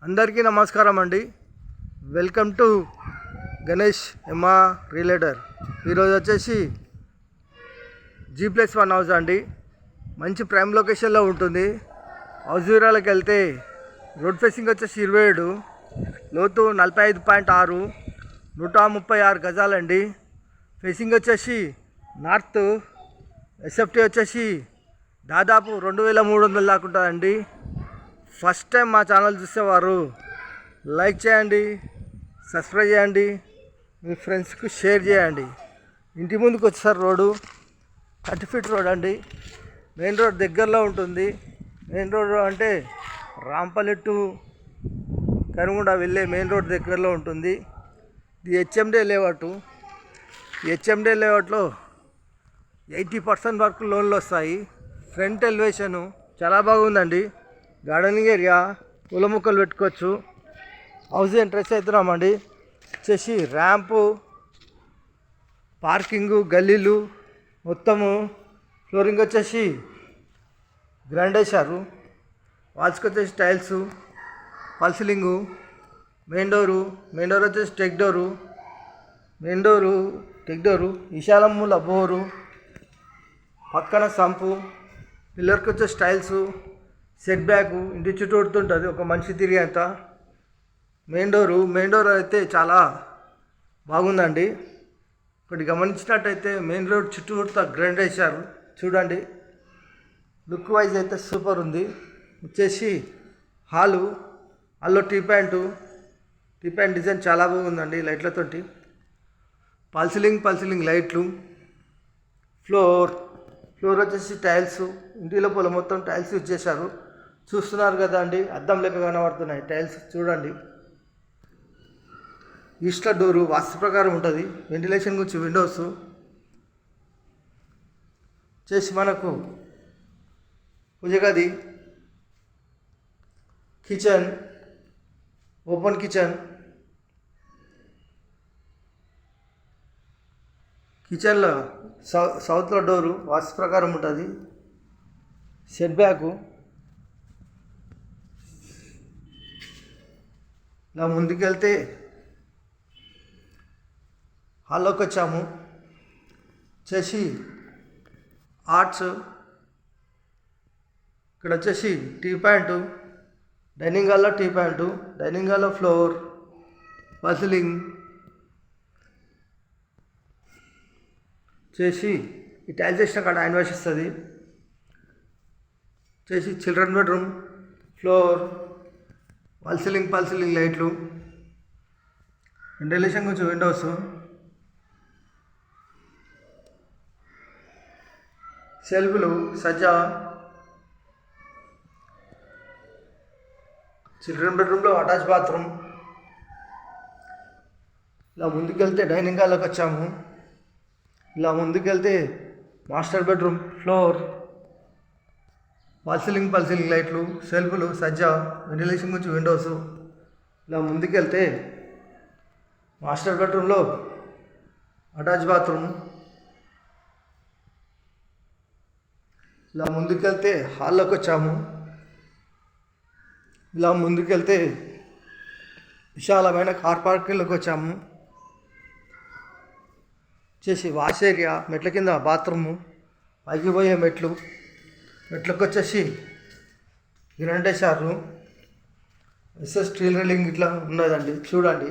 అందరికీ నమస్కారం అండి. Welcome to Ganesh Emma realtor. ఈరోజు వచ్చేసి G+1 హౌస్ అండి. మంచి ప్రైమ్ లొకేషన్లో ఉంటుంది. హౌస్ వివరాలకు వెళ్తే రోడ్ ఫేసింగ్ వచ్చేసి 27, లోతు 45.6, 136 గజాలండి. ఫేసింగ్ వచ్చేసి నార్త్. ఎస్ఎఫ్టీ వచ్చేసి దాదాపు 2300 దాకా ఉంటుందండి. ఫస్ట్ టైం మా ఛానల్ చూసేవారు లైక్ చేయండి, సబ్స్క్రైబ్ చేయండి, మీ ఫ్రెండ్స్కి షేర్ చేయండి. ఇంటి ముందుకు వచ్చేసారు రోడ్డు 30 ఫీట్ రోడ్ అండి. మెయిన్ రోడ్ దగ్గరలో ఉంటుంది. మెయిన్ రోడ్ అంటే రాంపల్లి టు కనుగొండ వెళ్ళే మెయిన్ రోడ్ దగ్గరలో ఉంటుంది. ఇది హెచ్ఎండే లేఅవుట్. హెచ్ఎండే లేఅవుట్లో 80% వరకు లోన్లు వస్తాయి. ఫ్రంట్ ఎలివేషను చాలా బాగుందండి. గార్డెనింగ్ ఏరియా, పూల మొక్కలు పెట్టుకోవచ్చు. హౌస్ ఎంట్రెన్స్ అవుతున్నామండి. వచ్చేసి ర్యాంపు, పార్కింగు, గల్లీలు మొత్తము ఫ్లోరింగ్ వచ్చేసి గ్రాండ్ వేశారు. వాల్స్కి వచ్చేసి tiles, fall ceiling, main door వచ్చేసి టెక్ డోరు, విశాలముల బోరు, పక్కన సంపు, పిల్లర్కి వచ్చేసి టైల్సు, సెట్ బ్యాక్ ఇంటి చుట్టూ ఉంటుంది, ఒక మనిషి తిరిగేంత. మెయిన్ డోర్ అయితే చాలా బాగుందండి. ఒకటి గమనించినట్టయితే మెయిన్ రోడ్ చుట్టూ గ్రాండ్ వేశారు చూడండి. లుక్ వైజ్ అయితే సూపర్ ఉంది. వచ్చేసి హాల్లో టీ ప్యాంట్ డిజైన్ చాలా బాగుందండి. లైట్లతోటి ఫాల్ సీలింగ్ లైట్లు, ఫ్లోర్ వచ్చేసి టైల్స్. ఇంటి లోపల మొత్తం టైల్స్ యూజ్ చేశారు. చూస్తున్నారు కదా అండి, అద్దం లెక్క కనబడుతున్నాయి టైల్స్ చూడండి. ఈస్టర్ డోరు వాస్తు ప్రకారం ఉంటుంది. వెంటిలేషన్ గురించి విండోస్ చేసి మనకు పూజ గది, కిచెన్, ఓపెన్ కిచెన్లో సౌత్లో డోరు వాస్తు ప్రకారం ఉంటుంది. సెట్ బ్యాకు ఇలా ముందుకెళ్తే హాల్లోకి వచ్చాము. వచ్చేసి ఆర్ట్స్, ఇక్కడ వచ్చేసి టీ ప్యాంటు, డైనింగ్ హాల్లో టీ ప్యాంటు, డైనింగ్ హాల్లో ఫ్లోర్, ఫాల్ సీలింగ్ చేసి ఈ టైల్స్ వేసిన కాడ హ్యాండ్ వాష్ ఇస్తుంది. చేసి children bedroom, floor, fall ceiling లైట్లు, వెంటిలేషన్ కొంచెం విండోస్, సెల్ఫ్లు, సజ్జా. చిల్డ్రన్ బెడ్రూమ్లో అటాచ్ బాత్రూమ్. ఇలా ముందుకెళ్తే డైనింగ్ హాల్లోకి వచ్చాము. ఇలా ముందుకెళ్తే master bedroom, floor, fall ceiling లైట్లు, సెల్ఫ్లు, సజ్జా, వెంటిలేషన్ గురించి విండోస్. ఇలా ముందుకెళ్తే మాస్టర్ బెడ్రూమ్లో అటాచ్ బాత్రూమ్. ఇలా ముందుకెళ్తే హాల్లోకి వచ్చాము. ఇలా ముందుకెళ్తే విశాలమైన కార్ పార్కింగ్లోకి వచ్చాము. వచ్చేసి వాష్ ఏరియా, మెట్ల కింద బాత్రూము, పైకి పోయే మెట్లకు వచ్చేసి గ్రాండ్ వేశారు. స్టీల్ రైలింగ్ ఇట్లా ఉన్నదండి చూడండి.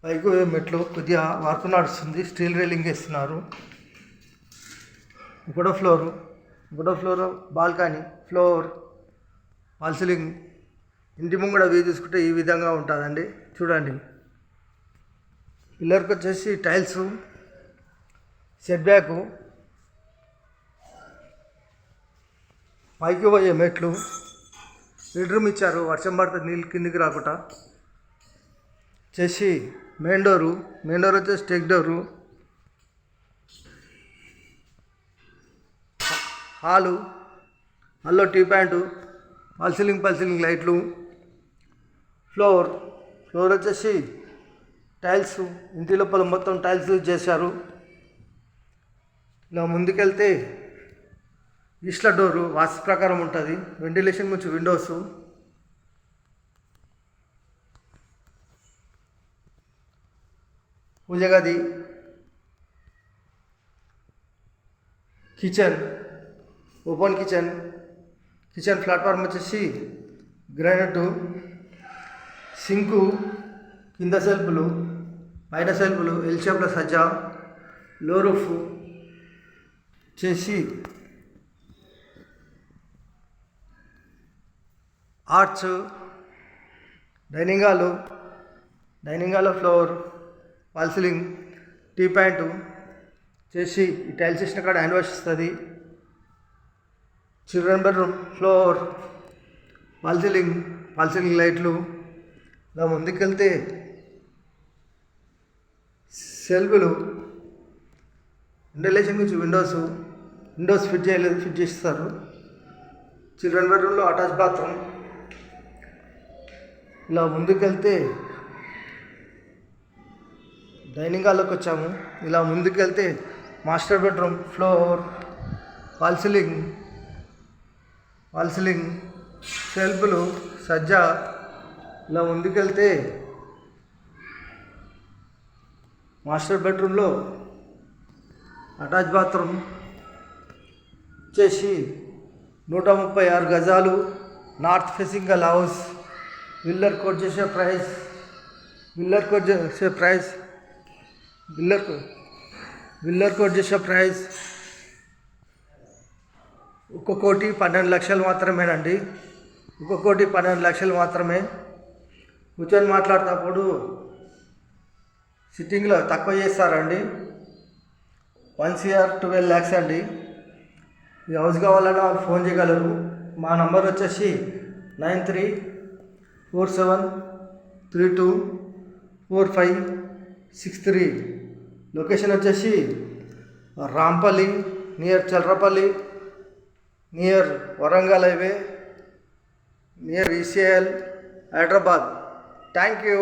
పైకి పోయే మెట్లు కొద్దిగా వర్క్ నడుస్తుంది, స్టీల్ రైలింగ్ వేస్తున్నారు. ఒకటో floor balcony, floor, fall ceiling. ఇంటి ముంగడ వ్యూ చూసుకుంటే ఈ విధంగా ఉంటుందండి చూడండి. పిల్లర్కి వచ్చేసి టైల్స్, సెట్ బ్యాకు, పైకి పోయే మెట్లు, బెడ్రూమ్ ఇచ్చారు వర్షం పడితే నీళ్ళు కిందికి రాకుండా. చేసి మెయిన్ డోర్ వచ్చేసి టెక్ డోరు, హాల్లో టీ ప్యాంటు, ఫాల్ సీలింగ్ లైట్లు, ఫ్లోర్ వచ్చేసి టైల్స్. ఇంటి లోపల మొత్తం టైల్స్ యూజ్ చేశారు. ఇలా ముందుకెళ్తే ఈస్టర్ డోరు వాస్తు ప్రకారం ఉంటుంది. వెంటిలేషన్ గురించి విండోస్, పూజ గది, kitchen, open kitchen, kitchen platform వచ్చేసి గ్రానైట్, సింకు, కింద సెల్ఫ్లు, పైన సెల్ఫ్లు, ఎల్ షేప్ల సజ్జా, లో రూఫ్ చేసి arch, dining hall floor, wall ceiling, T point చేసి ఈ టైల్స్ వేసిన కాడ హ్యాండ్ వాష్ వస్తుంది. Children bedroom, floor, wall ceiling లైట్లు. ఇలా ముందుకెళ్తే సెల్ఫ్లు, వెంటిలేషన్ గురించి విండోస్ ఫిట్ చేస్తారు. చిల్డ్రన్ బెడ్రూమ్లో అటాచ్ బాత్రూమ్. ఇలా ముందుకెళ్తే డైనింగ్ హాల్లోకి వచ్చాము. ఇలా ముందుకెళ్తే master bedroom, floor, wall ceiling, సెల్ఫ్లు, సజ్జా. ఇలా ముందుకెళ్తే మాస్టర్ బెడ్రూమ్లో అటాచ్ బాత్రూమ్ వచ్చేసి 136 గజాలు, నార్త్ ఫేసింగ్ గల హౌస్. బిల్డర్ కోట్ చేసే ప్రైస్ 1,12,00,000 మాత్రమేనండి. 1,12,00,000 మాత్రమే. కూర్చొని మాట్లాడేటప్పుడు సిట్టింగ్లో తక్కువ చేస్తారండి. 1,12 lakhs అండి. ఈ హౌస్ కావాలన్నా వాళ్ళు ఫోన్ చేయగలరు. మా నంబర్ వచ్చేసి 9347324563. లొకేషన్ వచ్చేసి Rampalli, near Cherlapalli, near Warangal highway, near ECIL, Hyderabad. Thank you.